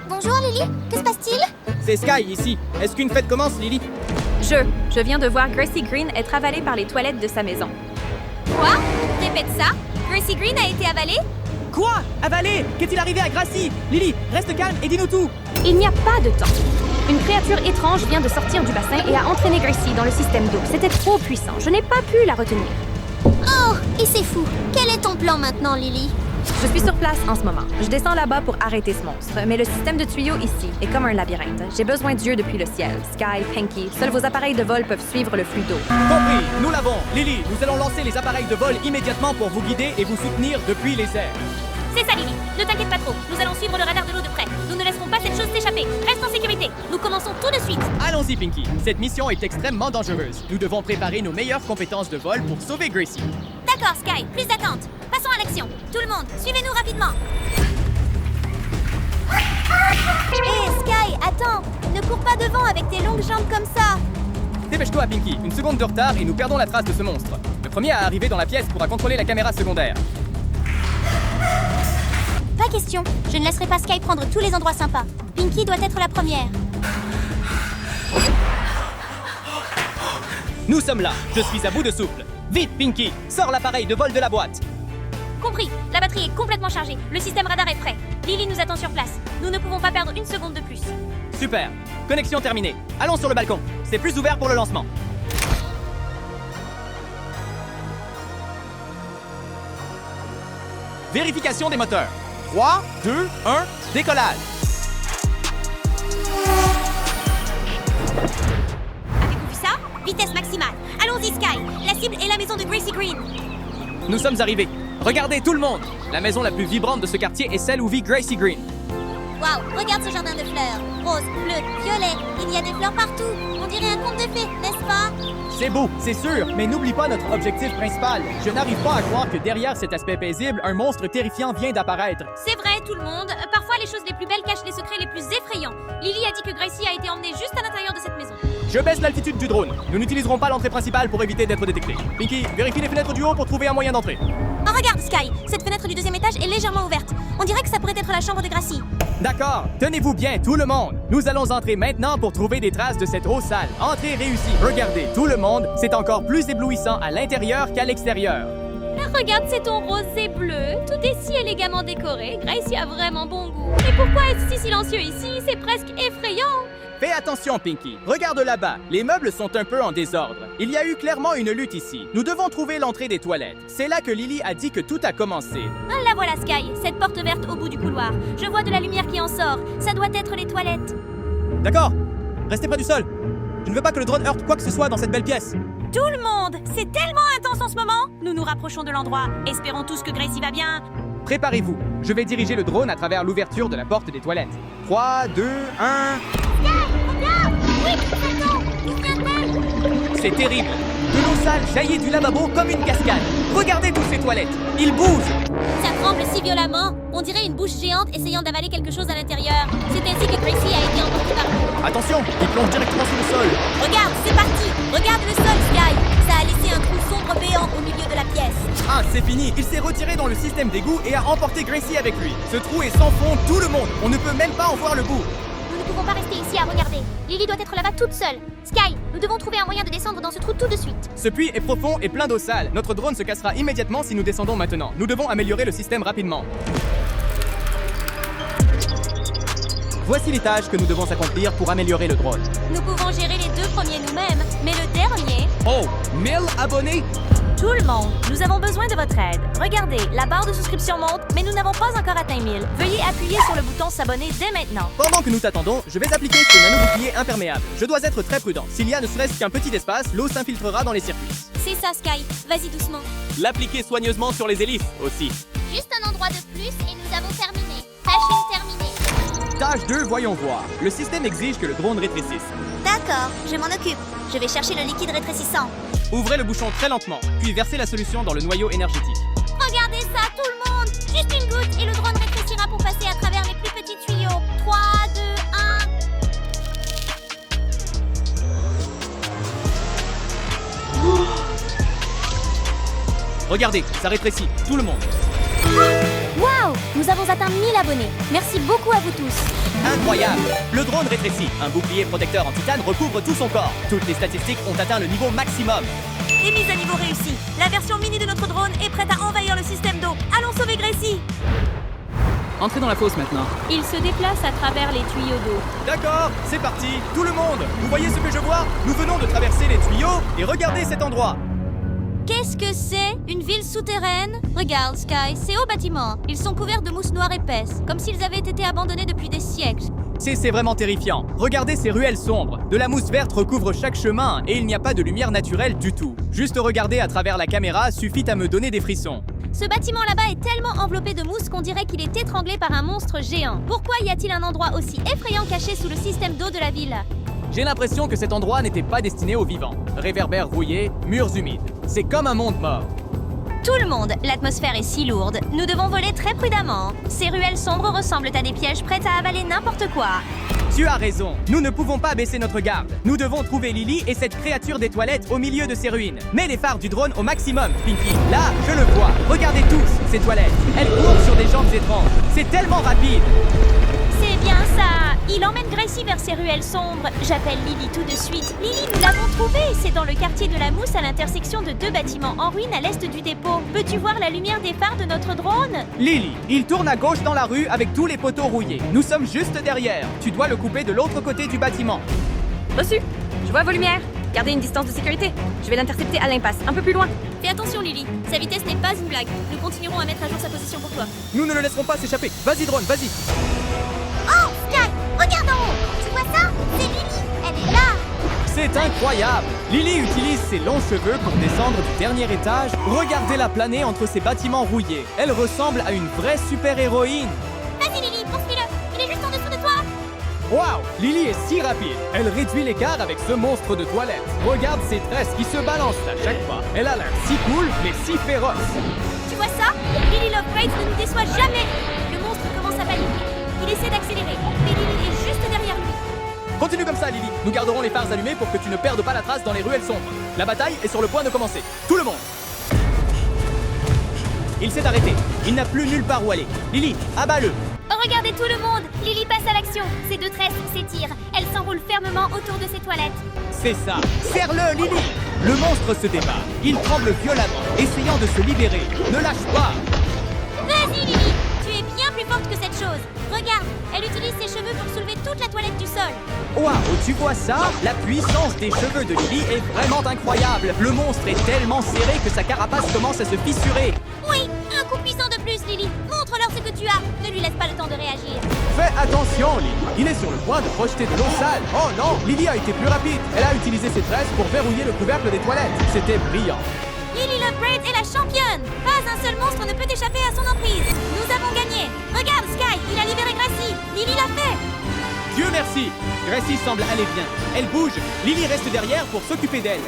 Bonjour Lily, que se passe-t-il? C'est Sky ici. Est-ce qu'une fête commence, Lily? Je viens de voir Gracie Green être avalée par les toilettes de sa maison. Quoi? Répète ça. Gracie Green a été avalée? Quoi? Avalé? Qu'est-il arrivé à Gracie? Lily, reste calme et dis-nous tout. Il n'y a pas de temps. Une créature étrange vient de sortir du bassin et a entraîné Gracie dans le système d'eau. C'était trop puissant. Je n'ai pas pu la retenir. Oh, et c'est fou. Quel est ton plan maintenant, Lily? Je suis sur place en ce moment. Je descends là-bas pour arrêter ce monstre. Mais le système de tuyaux ici est comme un labyrinthe. J'ai besoin d'yeux depuis le ciel. Sky, Pinky, seuls vos appareils de vol peuvent suivre le flux d'eau. Compris, nous l'avons. Lily, nous allons lancer les appareils de vol immédiatement pour vous guider et vous soutenir depuis les airs. C'est ça, Lily. Ne t'inquiète pas trop. Nous allons suivre le radar de l'eau de près. Nous ne laisserons pas cette chose s'échapper. Reste en sécurité. Nous commençons tout de suite. Allons-y, Pinky. Cette mission est extrêmement dangereuse. Nous devons préparer nos meilleures compétences de vol pour sauver Gracie. D'accord, Sky. Plus d'attente. Passons à l'action. Tout le monde, suivez-nous rapidement. Hé, Sky, attends. Ne cours pas devant avec tes longues jambes comme ça. Dépêche-toi, Pinky. Une seconde de retard et nous perdons la trace de ce monstre. Le premier à arriver dans la pièce pourra contrôler la caméra secondaire. Pas question. Je ne laisserai pas Sky prendre tous les endroits sympas. Pinky doit être la première. Nous sommes là. Je suis à bout de souffle. Vite, Pinky. Sors l'appareil de vol de la boîte. Compris. La batterie est complètement chargée. Le système radar est prêt. Lily nous attend sur place. Nous ne pouvons pas perdre une seconde de plus. Super. Connexion terminée. Allons sur le balcon. C'est plus ouvert pour le lancement. Vérification des moteurs. 3, 2, 1, décollage. Avez-vous vu ça? Vitesse maximale. Allons-y, Sky. La cible est la maison de Gracie Green. Nous sommes arrivés. Regardez tout le monde. La maison la plus vibrante de ce quartier est celle où vit Gracie Green. Waouh, regarde ce jardin de fleurs. Rose, bleu, violet. Il y a des fleurs partout. On dirait un conte de fées, n'est-ce pas? C'est beau, c'est sûr, mais n'oublie pas notre objectif principal. Je n'arrive pas à croire que derrière cet aspect paisible, un monstre terrifiant vient d'apparaître. C'est vrai, tout le monde. Parfois, les choses les plus belles cachent les secrets les plus effrayants. Lily a dit que Gracie a été emmenée juste à l'intérieur de cette maison. Je baisse l'altitude du drone. Nous n'utiliserons pas l'entrée principale pour éviter d'être détectés. Pinky, vérifie les fenêtres du haut pour trouver un moyen d'entrée. Oh, regarde, Sky. Cette fenêtre du deuxième étage est légèrement ouverte. On dirait que ça pourrait être la chambre de Gracie. D'accord, tenez-vous bien, tout le monde. Nous allons entrer maintenant pour trouver des traces de cette eau sale. Entrée réussie. Regardez, tout le monde, c'est encore plus éblouissant à l'intérieur qu'à l'extérieur. Regarde ces tons roses et bleus. Tout est si élégamment décoré. Gracie a vraiment bon goût. Mais pourquoi est-ce si silencieux ici? C'est presque effrayant. Fais attention, Pinky. Regarde là-bas. Les meubles sont un peu en désordre. Il y a eu clairement une lutte ici. Nous devons trouver l'entrée des toilettes. C'est là que Lily a dit que tout a commencé. Ah, la voilà, Sky. Cette porte verte au bout du couloir. Je vois de la lumière qui en sort. Ça doit être les toilettes. D'accord. Restez près du sol. Je ne veux pas que le drone heurte quoi que ce soit dans cette belle pièce. Tout le monde! C'est tellement intense en ce moment! Nous nous rapprochons de l'endroit. Espérons tous que Gracie va bien. Préparez-vous. Je vais diriger le drone à travers l'ouverture de la porte des toilettes. 3, 2, 1... Regarde! Oui, attends! D'où vient-elle? C'est terrible. De l'eau sale jaillit du lavabo comme une cascade. Regardez toutes ces toilettes. Ils bougent. Ça tremble si violemment. On dirait une bouche géante essayant d'avaler quelque chose à l'intérieur. C'est ainsi que Gracie a été emportée par l'eau. Attention, il plonge directement sous le sol. Regarde, c'est parti! Regarde le sol, Sky! Ça a laissé un trou sombre béant au milieu de la pièce. Ah, c'est fini. Il s'est retiré dans le système d'égout et a emporté Gracie avec lui. Ce trou est sans fond, tout le monde. On ne peut même pas en voir le bout. Nous ne pouvons pas rester ici à regarder. Lily doit être là-bas toute seule. Sky, nous devons trouver un moyen de descendre dans ce trou tout de suite. Ce puits est profond et plein d'eau sale. Notre drone se cassera immédiatement si nous descendons maintenant. Nous devons améliorer le système rapidement. Voici les tâches que nous devons accomplir pour améliorer le drone. Nous pouvons gérer les 2 premiers nous-mêmes, mais le dernier... Oh, 1000 abonnés? Tout le monde, nous avons besoin de votre aide. Regardez, la barre de souscription monte, mais nous n'avons pas encore atteint 1000. Veuillez appuyer sur le bouton s'abonner dès maintenant. Pendant que nous t'attendons, je vais appliquer ce nano-bouclier imperméable. Je dois être très prudent. S'il y a ne serait-ce qu'un petit espace, l'eau s'infiltrera dans les circuits. C'est ça, Sky. Vas-y doucement. L'appliquer soigneusement sur les hélices aussi. Juste un endroit de plus et nous avons terminé. Tâche 1 terminée. Tâche 2, voyons voir. Le système exige que le drone rétrécisse. D'accord, je m'en occupe. Je vais chercher le liquide rétrécissant. Ouvrez le bouchon très lentement, puis versez la solution dans le noyau énergétique. Regardez ça, tout le monde! Juste une goutte et le drone rétrécira pour passer à travers les plus petits tuyaux. 3, 2, 1... Regardez, ça rétrécit. Tout le monde. Waouh! Nous avons atteint 1000 abonnés. Merci beaucoup à vous tous. Incroyable! Le drone rétrécit. Un bouclier protecteur en titane recouvre tout son corps. Toutes les statistiques ont atteint le niveau maximum. Et mise à niveau réussie. La version mini de notre drone est prête à envahir le système d'eau. Allons sauver Gracie. Entrez dans la fosse maintenant. Il se déplace à travers les tuyaux d'eau. D'accord, c'est parti. Tout le monde, vous voyez ce que je vois? Nous venons de traverser les tuyaux et regardez cet endroit. Qu'est-ce que c'est? Une ville souterraine? Regarde, Sky, ces hauts bâtiments. Ils sont couverts de mousse noire épaisse, comme s'ils avaient été abandonnés depuis des siècles. C'est vraiment terrifiant. Regardez ces ruelles sombres. De la mousse verte recouvre chaque chemin et il n'y a pas de lumière naturelle du tout. Juste regarder à travers la caméra suffit à me donner des frissons. Ce bâtiment là-bas est tellement enveloppé de mousse qu'on dirait qu'il est étranglé par un monstre géant. Pourquoi y a-t-il un endroit aussi effrayant caché sous le système d'eau de la ville? J'ai l'impression que cet endroit n'était pas destiné aux vivants. Réverbères rouillés, murs humides. C'est comme un monde mort. Tout le monde, l'atmosphère est si lourde. Nous devons voler très prudemment. Ces ruelles sombres ressemblent à des pièges prêts à avaler n'importe quoi. Tu as raison. Nous ne pouvons pas baisser notre garde. Nous devons trouver Lily et cette créature des toilettes au milieu de ces ruines. Mets les phares du drone au maximum, Pinky. Là, je le vois. Regardez tous ces toilettes. Elles courent sur des jambes étranges. C'est tellement rapide. C'est bien ça! Il emmène Gracie vers ces ruelles sombres. J'appelle Lily tout de suite. Lily, nous l'avons trouvée! C'est dans le quartier de la Mousse à l'intersection de deux bâtiments en ruine à l'est du dépôt. Peux-tu voir la lumière des phares de notre drone? Lily, il tourne à gauche dans la rue avec tous les poteaux rouillés. Nous sommes juste derrière. Tu dois le couper de l'autre côté du bâtiment. Reçu. Je vois vos lumières. Gardez une distance de sécurité. Je vais l'intercepter à l'impasse, un peu plus loin. Fais attention, Lily. Sa vitesse n'est pas une blague. Nous continuerons à mettre à jour sa position pour toi. Nous ne le laisserons pas s'échapper. Vas-y, drone, vas-y. Oh, Sky! Regarde en haut! Tu vois ça? C'est Lily! Elle est là! C'est incroyable! Lily utilise ses longs cheveux pour descendre du dernier étage. Regardez-la planer entre ces bâtiments rouillés. Elle ressemble à une vraie super-héroïne. Vas-y, Lily, poursuis-le! Il est juste en dessous de toi! Waouh! Lily est si rapide. Elle réduit l'écart avec ce monstre de toilette. Regarde ses tresses qui se balancent à chaque pas. Elle a l'air si cool, mais si féroce. Tu vois ça? Lily Lovebraid ne nous déçoit jamais! Le monstre commence à paniquer. Il essaie d'accélérer, mais Lily est juste derrière lui. Continue comme ça, Lily. Nous garderons les phares allumés pour que tu ne perdes pas la trace dans les ruelles sombres. La bataille est sur le point de commencer. Tout le monde! Il s'est arrêté. Il n'a plus nulle part où aller. Lily, abats-le. Oh, regardez tout le monde! Lily passe à l'action. Ses deux tresses s'étirent. Elle s'enroule fermement autour de ses toilettes. C'est ça. Serre-le, Lily. Le monstre se débat. Il tremble violemment, essayant de se libérer. Ne lâche pas. Vas-y, Lily! Tu es bien plus forte que cette chose. Regarde, elle utilise ses cheveux pour soulever toute la toilette du sol. Waouh, tu vois ça? La puissance des cheveux de Lily est vraiment incroyable. Le monstre est tellement serré que sa carapace commence à se fissurer. Oui, un coup puissant de plus, Lily. Montre-leur ce que tu as. Ne lui laisse pas le temps de réagir. Fais attention, Lily. Il est sur le point de projeter de l'eau sale. Oh non, Lily a été plus rapide. Elle a utilisé ses tresses pour verrouiller le couvercle des toilettes. C'était brillant. Lily Lovebraid est la championne. Pas un seul monstre ne peut échapper à son emprise. Nous avons gagné. Regarde, Sky, il a libéré Gracie. Lily l'a fait. Dieu merci. Gracie semble aller bien. Elle bouge. Lily reste derrière pour s'occuper d'elle.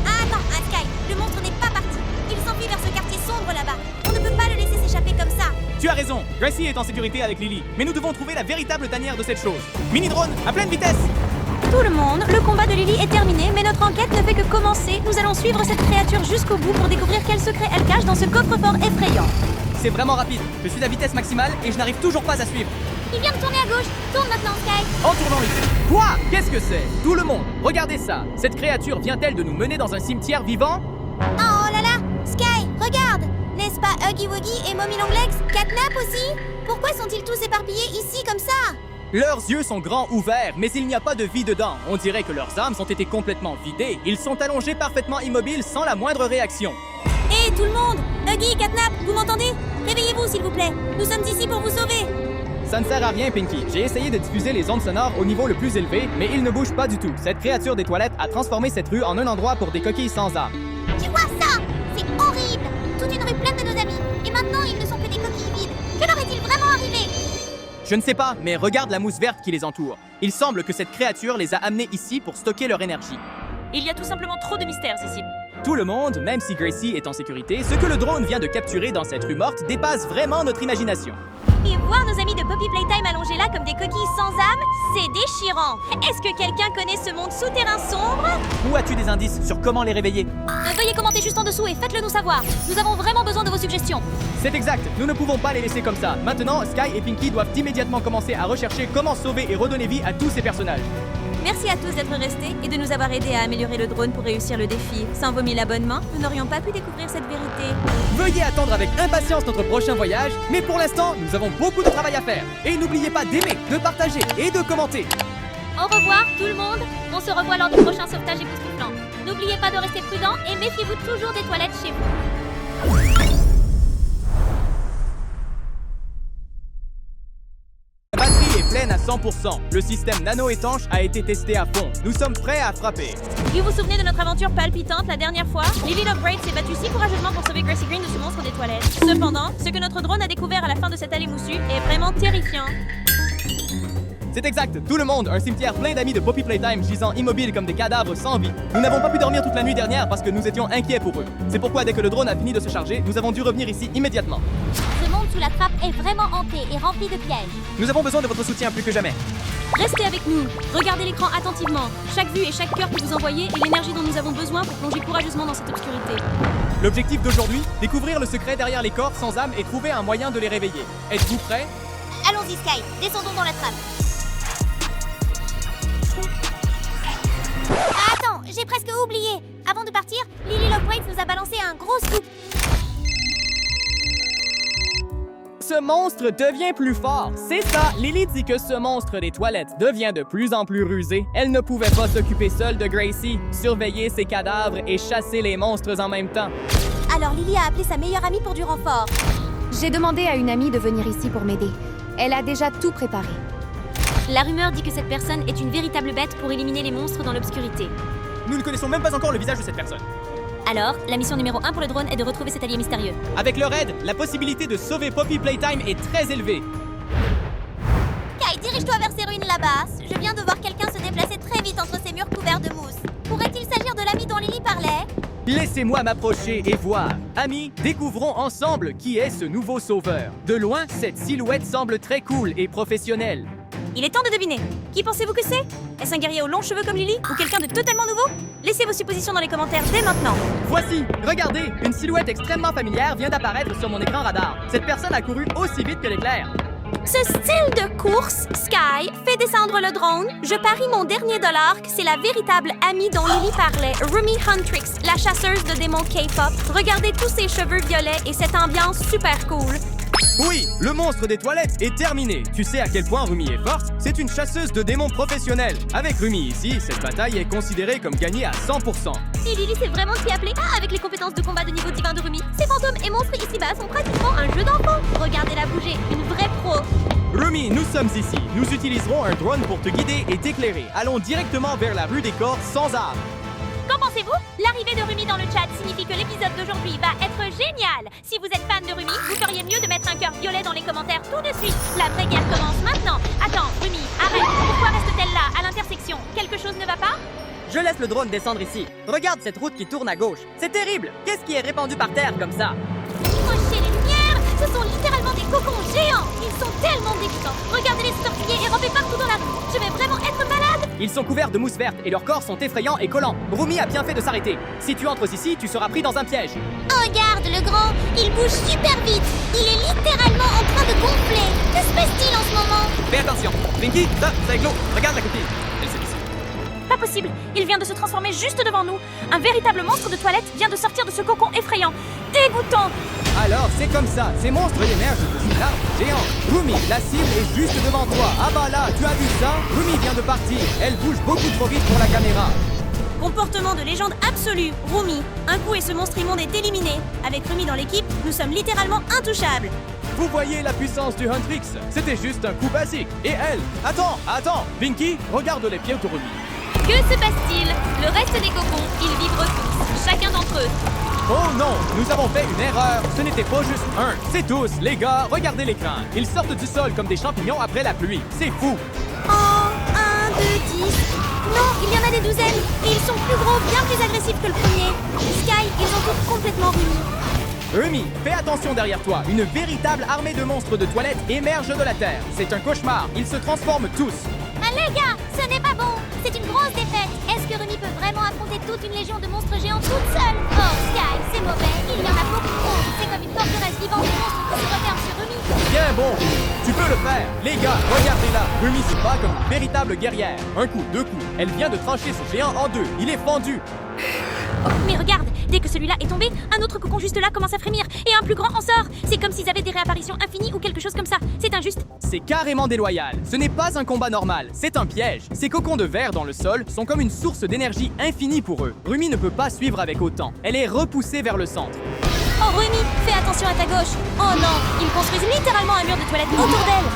Ah, attends, Sky, le monstre n'est pas parti. Il s'enfuit vers ce quartier sombre là-bas. On ne peut pas le laisser s'échapper comme ça. Tu as raison. Gracie est en sécurité avec Lily. Mais nous devons trouver la véritable tanière de cette chose. Mini-drone, à pleine vitesse. Tout le monde, le combat de Lily est terminé, mais notre enquête ne fait que commencer. Nous allons suivre cette créature jusqu'au bout pour découvrir quel secret elle cache dans ce coffre-fort effrayant. C'est vraiment rapide. Je suis à vitesse maximale et je n'arrive toujours pas à suivre. Il vient de tourner à gauche. Tourne maintenant, Sky. En tournant ici. Quoi? Qu'est-ce que c'est? Tout le monde, regardez ça. Cette créature vient-elle de nous mener dans un cimetière vivant? Oh là là, Sky, regarde. N'est-ce pas Huggy Wuggy et Mommy Longlegs? Catnap aussi? Pourquoi sont-ils tous éparpillés ici comme ça? Leurs yeux sont grands ouverts, mais il n'y a pas de vie dedans. On dirait que leurs âmes ont été complètement vidées. Ils sont allongés parfaitement immobiles sans la moindre réaction. Hé, tout le monde! Huggy, Catnap, vous m'entendez? Réveillez-vous, s'il vous plaît. Nous sommes ici pour vous sauver. Ça ne sert à rien, Pinky. J'ai essayé de diffuser les ondes sonores au niveau le plus élevé, mais ils ne bougent pas du tout. Cette créature des toilettes a transformé cette rue en un endroit pour des coquilles sans âme. Tu vois ça? C'est horrible. Toute une rue pleine de nos amis. Et maintenant, ils ne sont que des coquilles vides. Que leur est-il vraiment arrivé? Je ne sais pas, mais regarde la mousse verte qui les entoure. Il semble que cette créature les a amenés ici pour stocker leur énergie. Il y a tout simplement trop de mystères ici. Tout le monde, même si Gracie est en sécurité, ce que le drone vient de capturer dans cette rue morte dépasse vraiment notre imagination. Et voir nos amis de Poppy Playtime allongés là comme des coquilles sans âme, c'est déchirant. Est-ce que quelqu'un connaît ce monde souterrain sombre? Où as-tu des indices sur comment les réveiller? Veuillez commenter juste en dessous et faites-le nous savoir. Nous avons vraiment besoin de vos suggestions. C'est exact, nous ne pouvons pas les laisser comme ça. Maintenant, Sky et Pinky doivent immédiatement commencer à rechercher comment sauver et redonner vie à tous ces personnages. Merci à tous d'être restés et de nous avoir aidés à améliorer le drone pour réussir le défi. Sans vos 1000 abonnements, nous n'aurions pas pu découvrir cette vérité. Veuillez attendre avec impatience notre prochain voyage, mais pour l'instant, nous avons beaucoup de travail à faire. Et n'oubliez pas d'aimer, de partager et de commenter. Au revoir tout le monde. On se revoit lors du prochain sauvetage époustouflant. N'oubliez pas de rester prudent et méfiez-vous toujours des toilettes chez vous. La batterie est pleine à 100%. Le système nano-étanche a été testé à fond. Nous sommes prêts à frapper. Vous vous souvenez de notre aventure palpitante la dernière fois? Lily Lovebraid s'est battue si courageusement pour sauver Gracie Green de ce monstre des toilettes. Cependant, ce que notre drone a découvert à la fin de cette allée moussue est vraiment terrifiant. C'est exact, tout le monde, un cimetière plein d'amis de Poppy Playtime gisant immobiles comme des cadavres sans vie. Nous n'avons pas pu dormir toute la nuit dernière parce que nous étions inquiets pour eux. C'est pourquoi dès que le drone a fini de se charger, nous avons dû revenir ici immédiatement. Ce monde sous la trappe est vraiment hanté et rempli de pièges. Nous avons besoin de votre soutien plus que jamais. Restez avec nous. Regardez l'écran attentivement. Chaque vue et chaque cœur que vous envoyez est l'énergie dont nous avons besoin pour plonger courageusement dans cette obscurité. L'objectif d'aujourd'hui, découvrir le secret derrière les corps sans âme et trouver un moyen de les réveiller. Êtes-vous prêts? Allons-y Sky, descendons dans la trappe. Attends, j'ai presque oublié. Avant de partir, Lily Lovebraid nous a balancé un gros scoop. Ce monstre devient plus fort. C'est ça, Lily dit que ce monstre des toilettes devient de plus en plus rusé. Elle ne pouvait pas s'occuper seule de Gracie, surveiller ses cadavres et chasser les monstres en même temps. Alors Lily a appelé sa meilleure amie pour du renfort. J'ai demandé à une amie de venir ici pour m'aider. Elle a déjà tout préparé. La rumeur dit que cette personne est une véritable bête pour éliminer les monstres dans l'obscurité. Nous ne connaissons même pas encore le visage de cette personne. Alors, la mission numéro 1 pour le drone est de retrouver cet allié mystérieux. Avec leur aide, la possibilité de sauver Poppy Playtime est très élevée. Sky, dirige-toi vers ces ruines là-bas. Je viens de voir quelqu'un se déplacer très vite entre ces murs couverts de mousse. Pourrait-il s'agir de l'ami dont Lily parlait? Laissez-moi m'approcher et voir. Amis, découvrons ensemble qui est ce nouveau sauveur. De loin, cette silhouette semble très cool et professionnelle. Il est temps de deviner. Qui pensez-vous que c'est? Est-ce un guerrier aux longs cheveux comme Lily ou quelqu'un de totalement nouveau? Laissez vos suppositions dans les commentaires dès maintenant. Voici, regardez, une silhouette extrêmement familière vient d'apparaître sur mon écran radar. Cette personne a couru aussi vite que l'éclair. Ce style de course, Sky, fait descendre le drone. Je parie mon dernier dollar que c'est la véritable amie dont Lily parlait, Rumi Huntrix, la chasseuse de démons K-pop. Regardez tous ses cheveux violets et cette ambiance super cool. Oui, le monstre des toilettes est terminé. Tu sais à quel point Rumi est forte? C'est une chasseuse de démons professionnelle. Avec Rumi ici, cette bataille est considérée comme gagnée à 100%. Et Lily s'est vraiment s'y appeler. Ah, avec les compétences de combat de niveau divin de Rumi. Ces fantômes et monstres ici-bas sont pratiquement un jeu d'enfant. Regardez-la bouger, une vraie pro. Rumi, nous sommes ici. Nous utiliserons un drone pour te guider et t'éclairer. Allons directement vers la rue des corps sans armes. Qu'en pensez-vous? L'arrivée de Rumi dans le chat signifie que l'épisode d'aujourd'hui va être génial. Si vous êtes fan de Rumi, vous feriez mieux de mettre un cœur violet dans les commentaires tout de suite. La vraie guerre commence maintenant. Attends, Rumi, arrête. Pourquoi reste-t-elle là, à l'intersection? Quelque chose ne va pas? Je laisse le drone descendre ici. Regarde cette route qui tourne à gauche. C'est terrible. Qu'est-ce qui est répandu par terre comme ça? Crochez les lumières! Ce sont littéralement des cocons géants! Ils sont tellement dégoûtants! Regardez les tortillés et ramper partout dans la rue! Je vais vraiment être malade! Ils sont couverts de mousse verte et leurs corps sont effrayants et collants. Rumi a bien fait de s'arrêter. Si tu entres ici, tu seras pris dans un piège. Regarde le grand! Il bouge super vite! Il est littéralement en train de gonfler! Que se passe-t-il en ce moment? Fais attention. Pinky, ça, c'est Glo. Regarde la copine. Elle se glisse. Pas possible. Il vient de se transformer juste devant nous. Un véritable monstre de toilette vient de sortir de ce cocon effrayant. Dégoûtant! Alors, c'est comme ça. Ces monstres émergent de une arme géante. Rumi, la cible est juste devant toi. Ah bah là, tu as vu ça? Rumi vient de partir. Elle bouge beaucoup trop vite pour la caméra. Comportement de légende absolue. Rumi. Un coup et ce monstre immonde est éliminé. Avec Rumi dans l'équipe, nous sommes littéralement intouchables. Vous voyez la puissance du Huntrix? C'était juste un coup basique. Et elle? Attends. Pinky, regarde les pieds de Rumi. Que se passe-t-il? Le reste des cocons, ils vibrent tous, chacun d'entre eux. Oh non, nous avons fait une erreur. Ce n'était pas juste un. C'est tous, les gars. Regardez l'écran. Ils sortent du sol comme des champignons après la pluie. C'est fou. Oh, 1, 2, 10. Non, il y en a des douzaines, et ils sont plus gros, bien plus agressifs que le premier. Sky, ils ont tous complètement Rumi. Rumi, fais attention derrière toi. Une véritable armée de monstres de toilettes émerge de la terre. C'est un cauchemar. Ils se transforment tous. Ah, les gars, ce n'est pas bon. C'est une grosse défaite. Est-ce que Rumi peut vraiment affronter toute une légion de monstres géants toute seule? Oh, Sky, c'est mauvais. Il y en a beaucoup trop. C'est comme une forteresse vivante de monstres qui se referme sur Rumi. Bien bon, tu peux le faire. Les gars, regardez-la. Rumi se bat comme une véritable guerrière. Un coup, deux coups. Elle vient de trancher ce géant en deux. Il est fendu. Oh, mais regarde, dès que celui-là est tombé, un autre cocon juste là commence à frémir et un plus grand en sort. C'est comme s'ils avaient des réapparitions infinies ou quelque chose comme ça. C'est injuste. C'est carrément déloyal. Ce n'est pas un combat normal, c'est un piège. Ces cocons de verre dans le sol sont comme une source d'énergie infinie pour eux. Rumi ne peut pas suivre avec autant. Elle est repoussée vers le centre. Oh, Rumi, fais attention à ta gauche. Oh non, ils construisent littéralement un mur de toilette autour d'elle.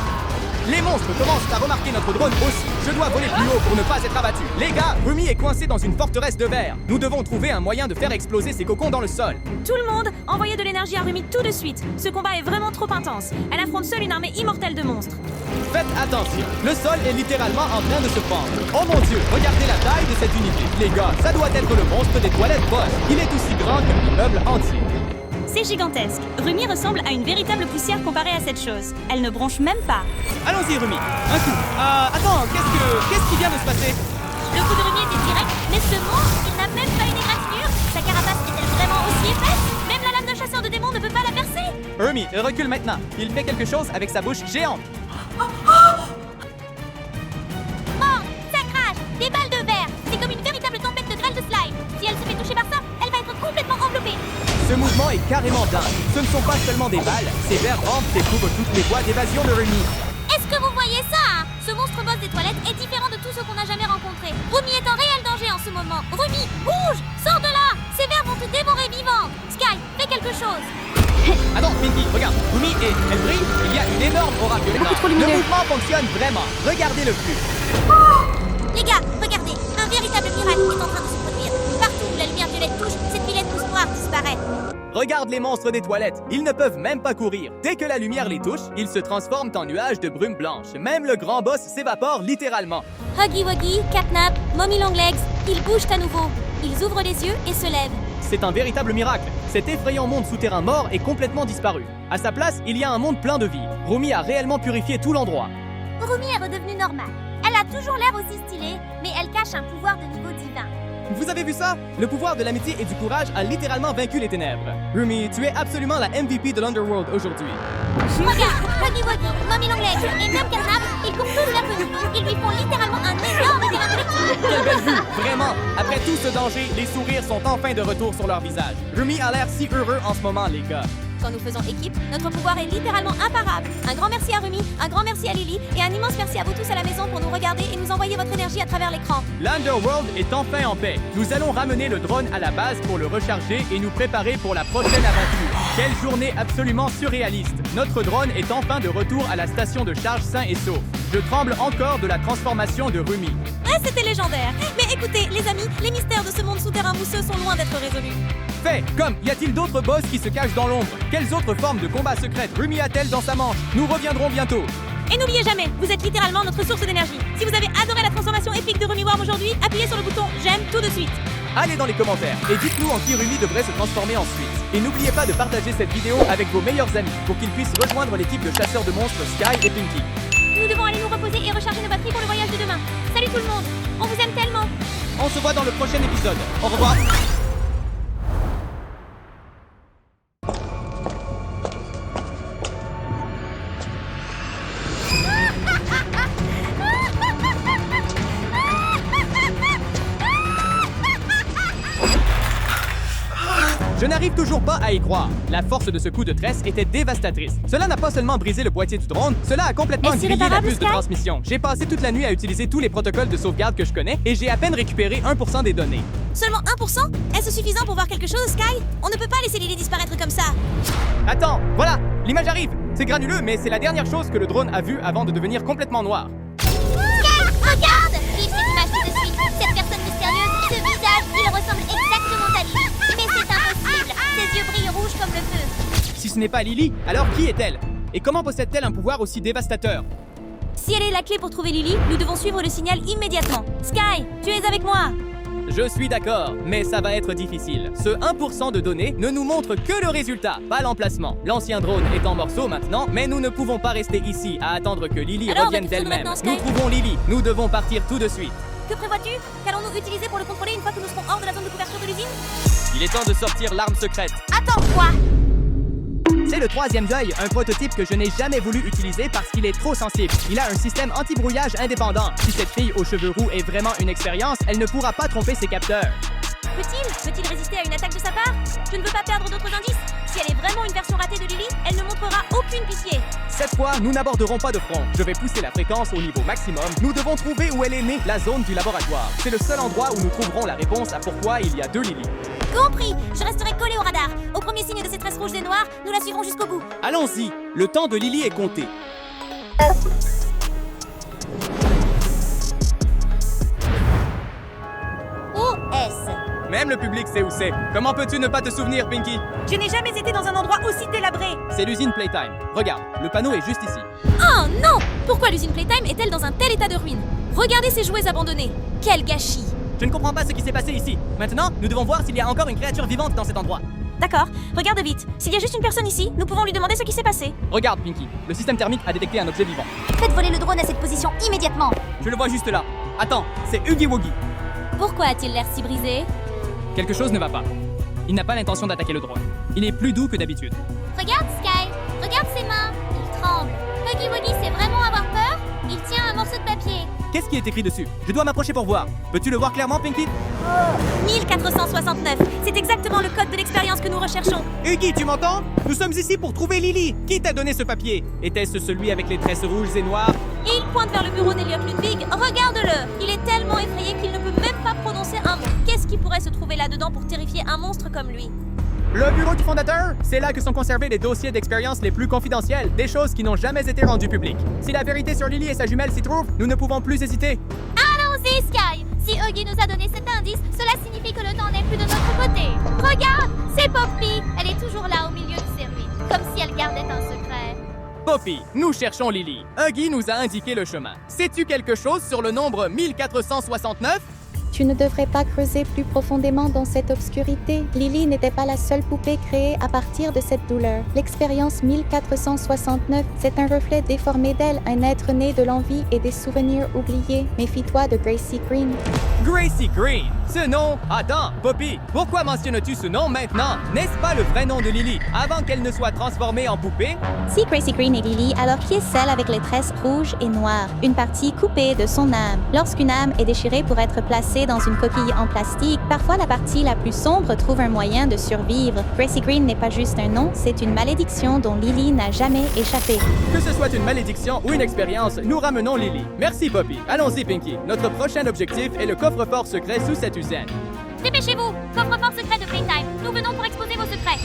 Les monstres commencent à remarquer notre drone aussi. Je dois voler plus haut pour ne pas être abattu. Les gars, Rumi est coincé dans une forteresse de verre. Nous devons trouver un moyen de faire exploser ces cocons dans le sol. Tout le monde, envoyez de l'énergie à Rumi tout de suite. Ce combat est vraiment trop intense. Elle affronte seule une armée immortelle de monstres. Faites attention, le sol est littéralement en train de se fendre. Oh mon dieu, regardez la taille de cette unité. Les gars, ça doit être le monstre des toilettes boss. Il est aussi grand qu'un immeuble entier. C'est gigantesque. Rumi ressemble à une véritable poussière comparée à cette chose. Elle ne bronche même pas. Allons-y, Rumi. Un coup. Attends, qu'est-ce qui vient de se passer? Le coup de Rumi était direct, mais ce monstre, il n'a même pas une égratignure. Sa carapace est-elle vraiment aussi épaisse? Même la lame de chasseur de démons ne peut pas la percer. Rumi, recule maintenant. Il fait quelque chose avec sa bouche géante. Oh, ça crache! Des balles de verre. C'est comme une véritable tempête de grêle de slime. Si elle se fait toucher par ça, elle va être complètement enveloppée. Ce mouvement est carrément dingue. Ce ne sont pas seulement des balles. Ces verres rampent et couvrent toutes les voies d'évasion de Rumi. Est-ce que vous voyez ça? Ce monstre boss des toilettes est différent de tout ce qu'on a jamais rencontré. Rumi est en réel danger en ce moment. Rumi, bouge! Sors de là! Ces vers vont te dévorer vivant. Sky, fais quelque chose. Attends, Pinky, regarde. Rumi elle brille. Il y a une énorme aura violette. Le mouvement fonctionne vraiment. Regardez le flux. Les gars, regardez. Un véritable miracle est en train de se produire. Partout où la lumière violette touche, cette vilaine mousse noire disparaît. Regarde les monstres des toilettes. Ils ne peuvent même pas courir. Dès que la lumière les touche, ils se transforment en nuages de brume blanche. Même le grand boss s'évapore littéralement. Huggy Wuggy, Catnap, Mommy Longlegs, ils bougent à nouveau. Ils ouvrent les yeux et se lèvent. C'est un véritable miracle. Cet effrayant monde souterrain mort est complètement disparu. À sa place, il y a un monde plein de vie. Rumi a réellement purifié tout l'endroit. Rumi est redevenue normale. Elle a toujours l'air aussi stylée, mais elle cache un pouvoir de niveau divin. Vous avez vu ça? Le pouvoir de l'amitié et du courage a littéralement vaincu les ténèbres. Rumi, tu es absolument la MVP de l'Underworld aujourd'hui. Regarde, Huggy Wuggy, Mommy Longlegs et même Catnap, ils courent tous vers Rumi. Ils lui font littéralement un énorme câlin collectif. Quelle belle vue! Vraiment! Après tout ce danger, les sourires sont enfin de retour sur leur visage. Rumi a l'air si heureux en ce moment, les gars. Quand nous faisons équipe, notre pouvoir est littéralement imparable. Un grand merci à Rumi, un grand merci à Lily et un immense merci à vous tous à la maison pour nous regarder et nous envoyer votre énergie à travers l'écran. L'Underworld est enfin en paix. Nous allons ramener le drone à la base pour le recharger et nous préparer pour la prochaine aventure. Quelle journée absolument surréaliste. Notre drone est enfin de retour à la station de charge sain et sauf. Je tremble encore de la transformation de Rumi. Ouais, c'était légendaire. Mais écoutez, les amis, les mystères de ce monde souterrain mousseux sont loin d'être résolus. Fait, comme, y a-t-il d'autres boss qui se cachent dans l'ombre? Quelles autres formes de combat secrètes Rumi a-t-elle dans sa manche? Nous reviendrons bientôt. Et n'oubliez jamais, vous êtes littéralement notre source d'énergie. Si vous avez adoré la transformation épique de Rumi Worm aujourd'hui, appuyez sur le bouton j'aime tout de suite. Allez dans les commentaires et dites-nous en qui Rumi devrait se transformer ensuite. Et n'oubliez pas de partager cette vidéo avec vos meilleurs amis pour qu'ils puissent rejoindre l'équipe de chasseurs de monstres Sky et Pinky. Nous devons aller nous reposer et recharger nos batteries pour le voyage de demain. Salut tout le monde, on vous aime tellement. On se voit dans le prochain épisode. Au revoir. Je n'arrive toujours pas à y croire. La force de ce coup de tresse était dévastatrice. Cela n'a pas seulement brisé le boîtier du drone, cela a complètement Est-ce grillé la irréparable, puce de Sky? transmission. J'ai passé toute la nuit à utiliser tous les protocoles de sauvegarde que je connais et j'ai à peine récupéré 1% des données. Seulement 1%? Est-ce suffisant pour voir quelque chose, Sky? On ne peut pas laisser Lily disparaître comme ça. Attends, voilà, l'image arrive. C'est granuleux, mais c'est la dernière chose que le drone a vue avant de devenir complètement noir. Sky, regarde! Vive cette image tout de suite. Cette personne mystérieuse, ce visage, il ressemble exactement à Lily. Mais c'est impossible. Ses yeux brillent rouges comme le feu. Si ce n'est pas Lily, alors qui est-elle? Et comment possède-t-elle un pouvoir aussi dévastateur? Si elle est la clé pour trouver Lily, nous devons suivre le signal immédiatement. Sky, tu es avec moi? Je suis d'accord, mais ça va être difficile. Ce 1% de données ne nous montre que le résultat, pas l'emplacement. L'ancien drone est en morceaux maintenant, mais nous ne pouvons pas rester ici à attendre que Lily Alors, revienne que faisons-nous d'elle-même. maintenant, Nous Sky? trouvons Lily, nous devons partir tout de suite. Que prévois-tu? Qu'allons-nous utiliser pour le contrôler une fois que nous serons hors de la zone de couverture de l'usine? Il est temps de sortir l'arme secrète. Attends, quoi? C'est le 3e deuil, un prototype que je n'ai jamais voulu utiliser parce qu'il est trop sensible. Il a un système anti-brouillage indépendant. Si cette fille aux cheveux roux est vraiment une expérience, elle ne pourra pas tromper ses capteurs. Peut-il résister à une attaque de sa part? Je ne veux pas perdre d'autres indices. Si elle est vraiment une version ratée de Lily, elle ne montrera aucune pitié. Cette fois, nous n'aborderons pas de front. Je vais pousser la fréquence au niveau maximum. Nous devons trouver où elle est née, la zone du laboratoire. C'est le seul endroit où nous trouverons la réponse à pourquoi il y a 2 Lily. Compris. Je resterai collé au radar. Au premier signe de ces tresses rouges et noires, nous la suivrons jusqu'au bout. Allons-y, le temps de Lily est compté. Où est-ce? Même le public sait où c'est. Comment peux-tu ne pas te souvenir, Pinky? Je n'ai jamais été dans un endroit aussi délabré. C'est l'usine Playtime. Regarde, le panneau est juste ici. Oh non! Pourquoi l'usine Playtime est-elle dans un tel état de ruine? Regardez ces jouets abandonnés. Quel gâchis! Je ne comprends pas ce qui s'est passé ici. Maintenant, nous devons voir s'il y a encore une créature vivante dans cet endroit. D'accord, regarde vite. S'il y a juste une personne ici, nous pouvons lui demander ce qui s'est passé. Regarde, Pinky. Le système thermique a détecté un objet vivant. Faites voler le drone à cette position immédiatement. Je le vois juste là. Attends, c'est Huggy Wuggy. Pourquoi a-t-il l'air si brisé? Quelque chose ne va pas. Il n'a pas l'intention d'attaquer le drone. Il est plus doux que d'habitude. Regarde Sky, regarde ses mains. Il tremble. Huggy Wuggy sait vraiment avoir peur? Il tient un morceau de papier. Qu'est-ce qui est écrit dessus? Je dois m'approcher pour voir. Peux-tu le voir clairement, Pinky? 1469. C'est exactement le code de l'expérience que nous recherchons. Huggy, tu m'entends? Nous sommes ici pour trouver Lily. Qui t'a donné ce papier? Était-ce celui avec les tresses rouges et noires? Et il pointe vers le bureau d'Elliot Ludwig. Regarde-le. Il est tellement effrayé qu'il ne peut même pas prononcer un mot. Qu'est-ce qui pourrait se trouver là-dedans pour terrifier un monstre comme lui? Le bureau du fondateur? C'est là que sont conservés les dossiers d'expérience les plus confidentiels, des choses qui n'ont jamais été rendues publiques. Si la vérité sur Lily et sa jumelle s'y trouve, nous ne pouvons plus hésiter. Allons-y, Sky. Si Huggy nous a donné cet indice, cela signifie que le temps n'est plus de notre côté. Regarde, c'est Poppy. Elle est toujours là au milieu de ses ruines, comme si elle gardait un secret. Poppy, nous cherchons Lily. Huggy nous a indiqué le chemin. Sais-tu quelque chose sur le nombre 1469? Tu ne devrais pas creuser plus profondément dans cette obscurité. Lily n'était pas la seule poupée créée à partir de cette douleur. L'expérience 1469, c'est un reflet déformé d'elle, un être né de l'envie et des souvenirs oubliés. Méfie-toi de Gracie Green. Gracie Green. Ce nom? Attends, Poppy, pourquoi mentionnes-tu ce nom maintenant? N'est-ce pas le vrai nom de Lily, avant qu'elle ne soit transformée en poupée? Si Gracie Green est Lily, alors qui est celle avec les tresses rouges et noires? Une partie coupée de son âme. Lorsqu'une âme est déchirée pour être placée dans une coquille en plastique, parfois la partie la plus sombre trouve un moyen de survivre. Gracie Green n'est pas juste un nom, c'est une malédiction dont Lily n'a jamais échappé. Que ce soit une malédiction ou une expérience, nous ramenons Lily. Merci, Poppy. Allons-y, Pinky. Notre prochain objectif est le coffre-fort secret sous cette usine. Dépêchez-vous, coffre-fort secret de Playtime. Nous venons pour exposer vos secrets.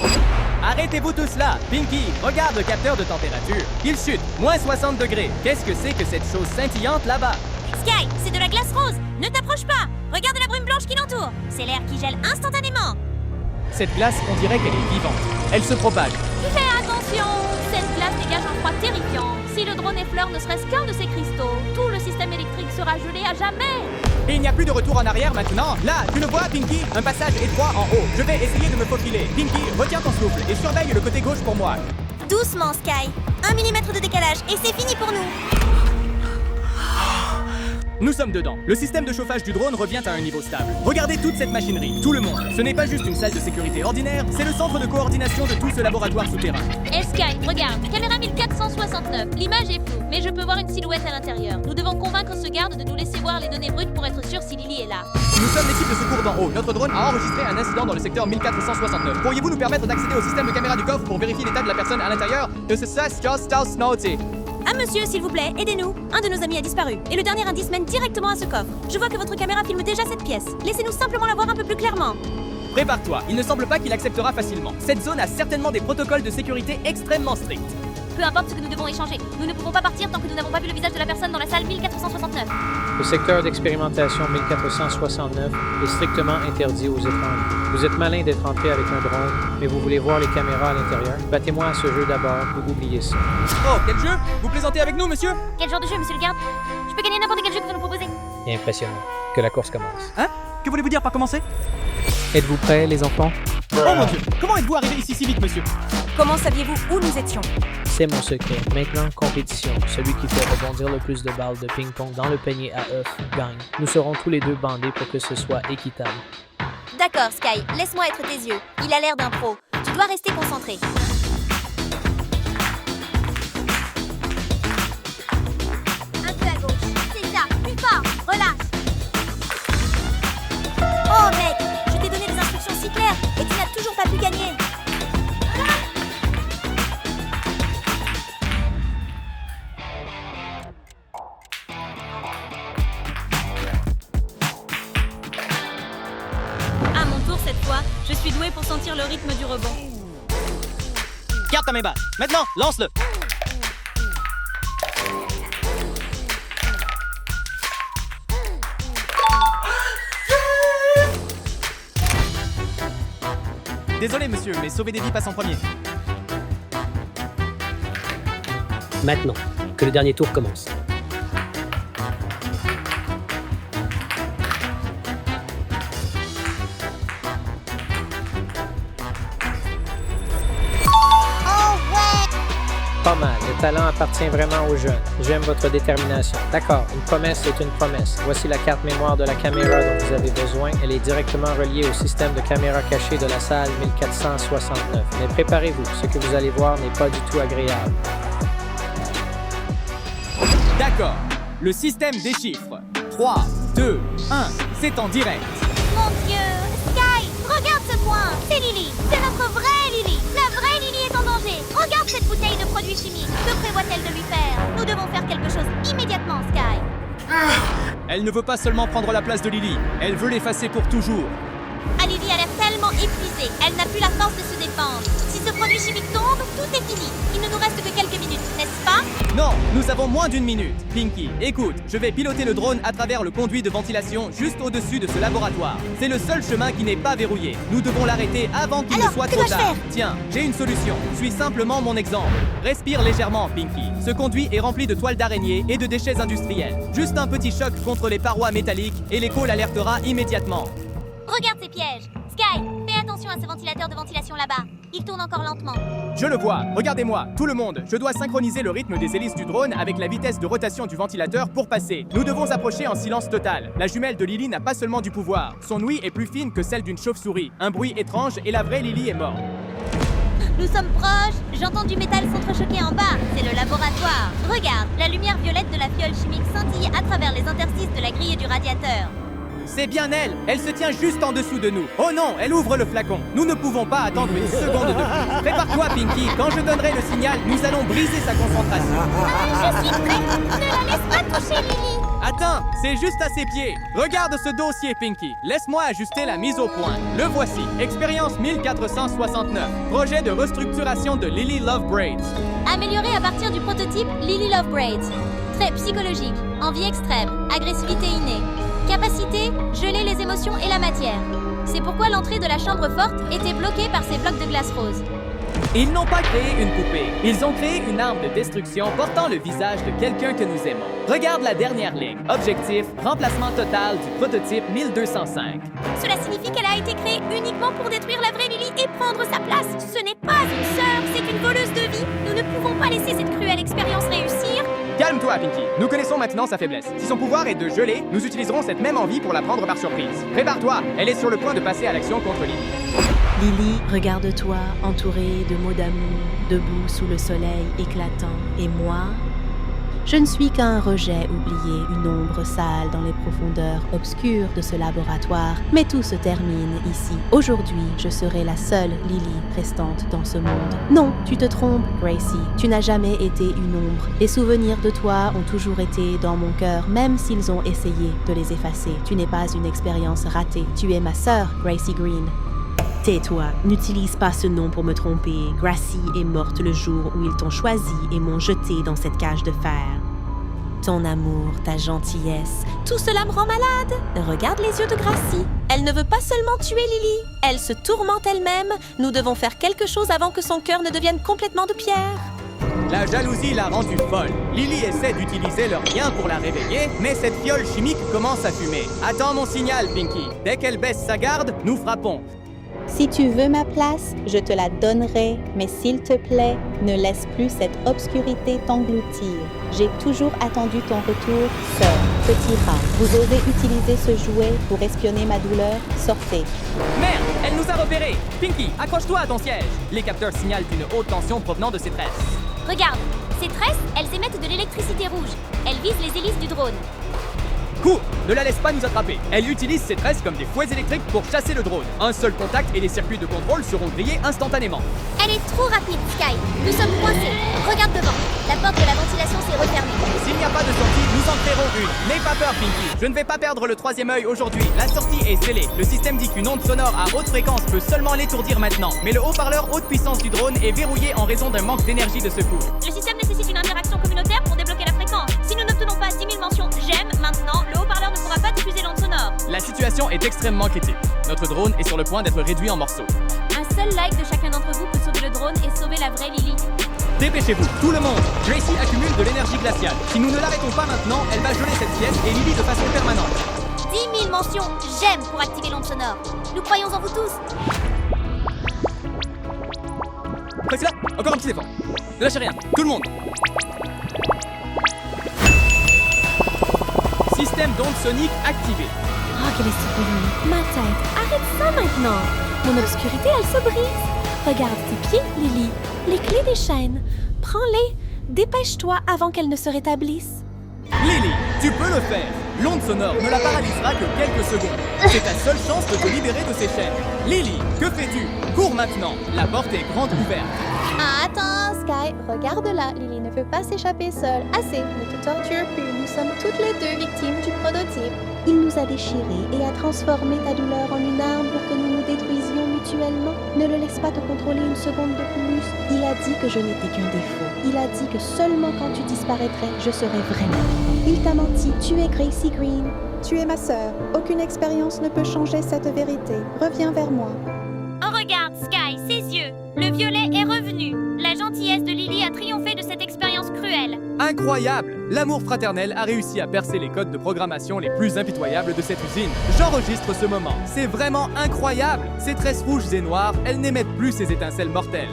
Arrêtez-vous tous là. Pinky, regarde le capteur de température. Il chute, moins 60 degrés. Qu'est-ce que c'est que cette chose scintillante là-bas? Sky, c'est de la glace rose. Ne t'approche pas. Regarde la brume blanche qui l'entoure. C'est l'air qui gèle instantanément. Cette glace, on dirait qu'elle est vivante. Elle se propage. Fais attention. Cette glace dégage un froid terrifiant. Si le drone effleure ne serait-ce qu'un de ces cristaux, tout le système électrique sera gelé à jamais. Et il n'y a plus de retour en arrière maintenant. Là, tu le vois, Pinky? Un passage étroit en haut. Je vais essayer de me faufiler. Pinky, retiens ton souffle et surveille le côté gauche pour moi. Doucement, Sky. 1 millimètre de décalage et c'est fini pour nous. Nous sommes dedans. Le système de chauffage du drone revient à un niveau stable. Regardez toute cette machinerie, tout le monde. Ce n'est pas juste une salle de sécurité ordinaire, c'est le centre de coordination de tout ce laboratoire souterrain. Et Sky, regarde, caméra 1469. L'image est floue, mais je peux voir une silhouette à l'intérieur. Nous devons convaincre ce garde de nous laisser voir les données brutes pour être sûr si Lily est là. Nous sommes l'équipe de secours d'en haut. Notre drone a enregistré un incident dans le secteur 1469. Pourriez-vous nous permettre d'accéder au système de caméra du coffre pour vérifier l'état de la personne à l'intérieur? Ah monsieur, s'il vous plaît, aidez-nous. Un de nos amis a disparu, et le dernier indice mène directement à ce coffre. Je vois que votre caméra filme déjà cette pièce. Laissez-nous simplement la voir un peu plus clairement. Prépare-toi, il ne semble pas qu'il acceptera facilement. Cette zone a certainement des protocoles de sécurité extrêmement stricts. Peu importe ce que nous devons échanger. Nous ne pouvons pas partir tant que nous n'avons pas vu le visage de la personne dans la salle 1469. Le secteur d'expérimentation 1469 est strictement interdit aux étrangers. Vous êtes malin d'être entré avec un drone, mais vous voulez voir les caméras à l'intérieur. Battez-moi à ce jeu d'abord ou oubliez ça. Oh, quel jeu? Vous plaisantez avec nous, monsieur? Quel genre de jeu, monsieur le garde? Je peux gagner n'importe quel jeu que vous nous proposez. Impressionnant. Que la course commence. Hein? Que voulez-vous dire par commencer? Êtes-vous prêts, les enfants? Oh mon Dieu! Comment êtes-vous arrivé ici si vite, monsieur? Comment saviez-vous où nous étions? C'est mon secret. Maintenant, compétition. Celui qui fait rebondir le plus de balles de ping-pong dans le panier à œufs gagne. Nous serons tous les deux bandés pour que ce soit équitable. D'accord, Sky, laisse-moi être tes yeux. Il a l'air d'un pro. Tu dois rester concentré. Un peu à gauche. C'est ça, plus fort. Relâche. Oh mec, je t'ai donné des instructions si claires et tu n'as toujours pas pu gagner. À mon tour cette fois, je suis douée pour sentir le rythme du rebond. Garde ta main basse. Maintenant, lance-le. Désolé, monsieur, mais sauver des vies passe en premier. Maintenant, que le dernier tour commence. Pas mal. Le talent appartient vraiment aux jeunes. J'aime votre détermination. D'accord, une promesse est une promesse. Voici la carte mémoire de la caméra dont vous avez besoin. Elle est directement reliée au système de caméra cachée de la salle 1469. Mais préparez-vous, ce que vous allez voir n'est pas du tout agréable. D'accord. Le système déchiffre. 3, 2, 1. C'est en direct. Mon Dieu! Sky, regarde ce point! C'est Lily! C'est notre vraie Lily! La vraie Lily est en danger! Regarde cette bouteille de produits chimiques! Que prévoit-elle de lui faire? Nous devons faire quelque chose immédiatement, Sky! Elle ne veut pas seulement prendre la place de Lily. Elle veut l'effacer pour toujours. Ah, Lily a l'air tellement épuisée. Elle n'a plus la force de se défendre. Si ce produit chimique tombe, tout est fini. Il ne nous reste que quelques minutes, n'est-ce pas? Non, nous avons moins d'une minute. Pinky, écoute, je vais piloter le drone à travers le conduit de ventilation juste au-dessus de ce laboratoire. C'est le seul chemin qui n'est pas verrouillé. Nous devons l'arrêter avant qu'il ne Alors, soit que trop dois-je tard. faire? Tiens, j'ai une solution. Suis simplement mon exemple. Respire légèrement, Pinky. Ce conduit est rempli de toiles d'araignée et de déchets industriels. Juste un petit choc contre les parois métalliques et l'écho l'alertera immédiatement. Regarde ces pièges. Sky, fais attention à ce ventilateur de ventilation là-bas. Il tourne encore lentement. Je le vois, regardez-moi, tout le monde. Je dois synchroniser le rythme des hélices du drone avec la vitesse de rotation du ventilateur pour passer. Nous devons approcher en silence total. La jumelle de Lily n'a pas seulement du pouvoir. Son ouïe est plus fine que celle d'une chauve-souris. Un bruit étrange et la vraie Lily est morte. Nous sommes proches. J'entends du métal s'entrechoquer en bas. C'est le laboratoire. Regarde, la lumière violette de la fiole chimique scintille à travers les interstices de la grille et du radiateur. C'est bien elle. Elle se tient juste en dessous de nous. Oh non, elle ouvre le flacon. Nous ne pouvons pas attendre une seconde de plus. Prépare-toi, Pinky. Quand je donnerai le signal, nous allons briser sa concentration. Je suis prête. Ne la laisse pas toucher, Lily. Attends, c'est juste à ses pieds. Regarde ce dossier, Pinky. Laisse-moi ajuster la mise au point. Le voici. Expérience 1469. Projet de restructuration de Lily Love Braids. Amélioré à partir du prototype Lily Love Braids. Trait psychologique. Envie extrême. Agressivité innée. Capacité, geler les émotions et la matière. C'est pourquoi l'entrée de la chambre forte était bloquée par ces blocs de glace rose. Ils n'ont pas créé une poupée. Ils ont créé une arme de destruction portant le visage de quelqu'un que nous aimons. Regarde la dernière ligne. Objectif, remplacement total du prototype 1205. Cela signifie qu'elle a été créée uniquement pour détruire la vraie Lily et prendre sa place. Ce n'est pas une sœur, c'est une voleuse de vie. Nous ne pouvons pas laisser cette cruelle expérience réussir. Calme-toi, Pinky. Nous connaissons maintenant sa faiblesse. Si son pouvoir est de geler, nous utiliserons cette même envie pour la prendre par surprise. Prépare-toi, elle est sur le point de passer à l'action contre Lily. Lily, regarde-toi, entourée de mots d'amour, debout sous le soleil éclatant. Et moi, je ne suis qu'un rejet oublié, une ombre sale dans les profondeurs obscures de ce laboratoire. Mais tout se termine ici. Aujourd'hui, je serai la seule Lily restante dans ce monde. Non, tu te trompes, Gracie. Tu n'as jamais été une ombre. Les souvenirs de toi ont toujours été dans mon cœur, même s'ils ont essayé de les effacer. Tu n'es pas une expérience ratée. Tu es ma sœur, Gracie Green. Tais-toi, n'utilise pas ce nom pour me tromper. Gracie est morte le jour où ils t'ont choisi et m'ont jeté dans cette cage de fer. Ton amour, ta gentillesse, Tout cela me rend malade. Regarde les yeux de Gracie. Elle ne veut pas seulement tuer Lily. Elle se tourmente elle-même. Nous devons faire quelque chose avant que son cœur ne devienne complètement de pierre. La jalousie l'a rendue folle. Lily essaie d'utiliser leur lien pour la réveiller, mais cette fiole chimique commence à fumer. Attends mon signal, Pinky. Dès qu'elle baisse sa garde, nous frappons. Si tu veux ma place, je te la donnerai, mais s'il te plaît, ne laisse plus cette obscurité t'engloutir. J'ai toujours attendu ton retour seul. Petit rat, vous osez utiliser ce jouet pour espionner ma douleur? Sortez. Merde, elle nous a repérés. Pinky, accroche-toi à ton siège. Les capteurs signalent une haute tension provenant de ces tresses. Regarde, ces tresses, elles émettent de l'électricité rouge. Elles visent les hélices du drone. Cours, ne la laisse pas nous attraper. Elle utilise ces tresses comme des fouets électriques pour chasser le drone. Un seul contact et les circuits de contrôle seront grillés instantanément. Elle est trop rapide, Sky. Nous sommes coincés. Regarde devant. La porte de la ventilation s'est refermée. S'il n'y a pas de sortie, nous en créerons une. N'aie pas peur, Pinky. Je ne vais pas perdre le troisième œil aujourd'hui. La sortie est scellée. Le système dit qu'une onde sonore à haute fréquence peut seulement l'étourdir maintenant. Mais le haut-parleur haute puissance du drone est verrouillé en raison d'un manque d'énergie de secours. Le système nécessite une interaction communautaire pour débloquer la fréquence. Si nous n'obtenons pas 10 000 mentions j'aime maintenant, le haut-parleur ne pourra pas diffuser l'onde sonore. La situation est extrêmement critique. Notre drone est sur le point d'être réduit en morceaux. Un seul like de chacun d'entre vous peut sauver le drone et sauver la vraie Lily. Dépêchez-vous, tout le monde. Gracie accumule de l'énergie glaciale. Si nous ne l'arrêtons pas maintenant, elle va geler cette pièce et Lily de façon permanente. 10 000 mentions j'aime pour activer l'onde sonore. Nous croyons en vous tous. Priscilla, encore un petit effort. Ne lâchez rien, tout le monde. Système d'onde sonique activé. Oh, quel est ce bruit? Ma tête, arrête ça maintenant! Mon obscurité, elle se brise! Regarde tes pieds, Lily. Les clés des chaînes. Prends-les. Dépêche-toi avant qu'elles ne se rétablissent. Lily, tu peux le faire. L'onde sonore ne la paralysera que quelques secondes. C'est ta seule chance de te libérer de ces chaînes. Lily, que fais-tu? Cours maintenant. La porte est grande ouverte. Ah, attends, Sky, regarde là. Lily ne peut pas s'échapper seule. Assez, ne te torture plus. Nous sommes toutes les deux victimes du prototype. Il nous a déchirés et a transformé ta douleur en une arme pour que nous nous détruisions mutuellement. Ne le laisse pas te contrôler une seconde de plus. Il a dit que je n'étais qu'un défaut. Il a dit que seulement quand tu disparaîtrais, je serais vraiment. Il t'a menti. Tu es Gracie Green. Tu es ma sœur. Aucune expérience ne peut changer cette vérité. Reviens vers moi. Oh, regarde, Sky, ses yeux. Le violet est revenu. La gentillesse de Lily a triomphé de cette expérience cruelle. Incroyable! L'amour fraternel a réussi à percer les codes de programmation les plus impitoyables de cette usine. J'enregistre ce moment. C'est vraiment incroyable! Ces tresses rouges et noires, elles n'émettent plus ces étincelles mortelles.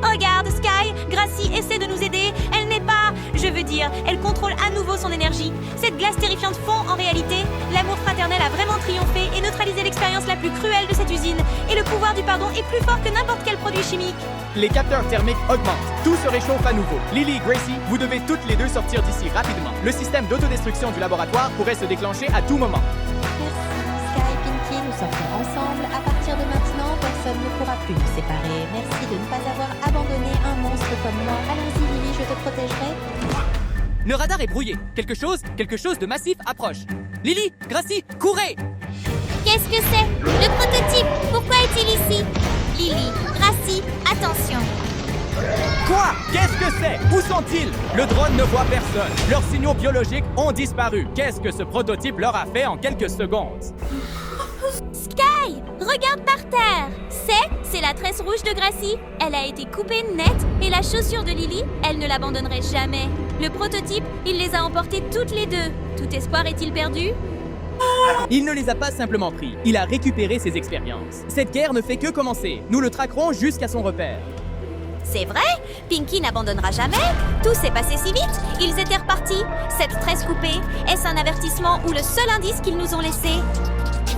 Regarde, Sky, Gracie essaie de nous aider. Elle n'est pas... Je veux dire, elle contrôle à nouveau son énergie. Cette glace terrifiante fond en réalité. L'amour fraternel a vraiment triomphé et neutralisé l'expérience la plus cruelle de cette usine. Et le pouvoir du pardon est plus fort que n'importe quel produit chimique. Les capteurs thermiques augmentent. Tout se réchauffe à nouveau. Lily, Gracie, vous devez toutes les deux sortir d'ici rapidement. Le système d'autodestruction du laboratoire pourrait se déclencher à tout moment. Merci, Sky et Pinky. Nous sortons ensemble. À partir de maintenant, personne ne pourra plus nous séparer. Merci de ne pas avoir abandonné un monstre comme moi. Allons-y, Lily, je te protégerai. Le radar est brouillé. Quelque chose de massif approche. Lily, Gracie, courez! Qu'est-ce que c'est? Le prototype. Pourquoi est-il ici? Lily, Gracie, attention. Quoi? Qu'est-ce que c'est? Où sont-ils? Le drone ne voit personne. Leurs signaux biologiques ont disparu. Qu'est-ce que ce prototype leur a fait en quelques secondes? Sky, regarde par terre. C'est la tresse rouge de Gracie. Elle a été coupée net et la chaussure de Lily, elle ne l'abandonnerait jamais. Le prototype, il les a emportés toutes les deux. Tout espoir est-il perdu? Il ne les a pas simplement pris. Il a récupéré ses expériences. Cette guerre ne fait que commencer. Nous le traquerons jusqu'à son repère. C'est vrai, Pinky n'abandonnera jamais. Tout s'est passé si vite. Ils étaient repartis. Cette tresse coupée, est-ce un avertissement ou le seul indice qu'ils nous ont laissé?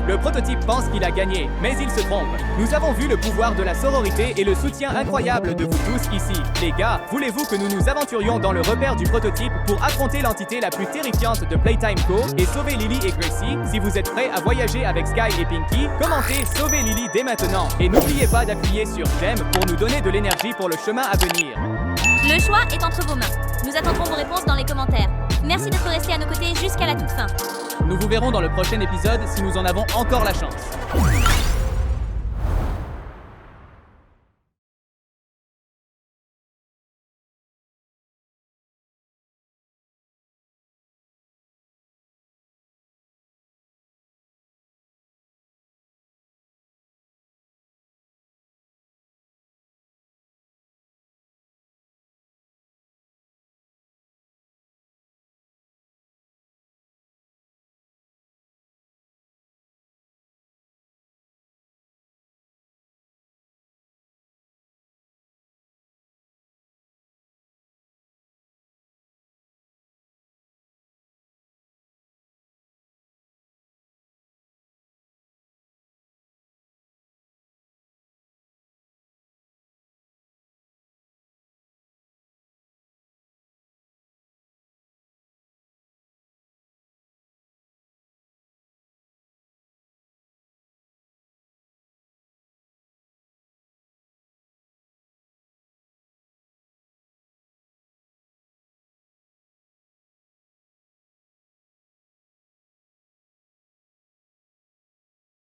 Le prototype pense qu'il a gagné, mais il se trompe. Nous avons vu le pouvoir de la sororité et le soutien incroyable de vous tous ici. Les gars, voulez-vous que nous nous aventurions dans le repère du prototype pour affronter l'entité la plus terrifiante de Playtime Co. et sauver Lily et Gracie? Si vous êtes prêts à voyager avec Sky et Pinky, commentez « Sauvez Lily dès maintenant » et n'oubliez pas d'appuyer sur « J'aime » pour nous donner de l'énergie pour le chemin à venir. Le choix est entre vos mains. Nous attendrons vos réponses dans les commentaires. Merci d'être restés à nos côtés jusqu'à la toute fin. Nous vous verrons dans le prochain épisode si nous en avons encore la chance.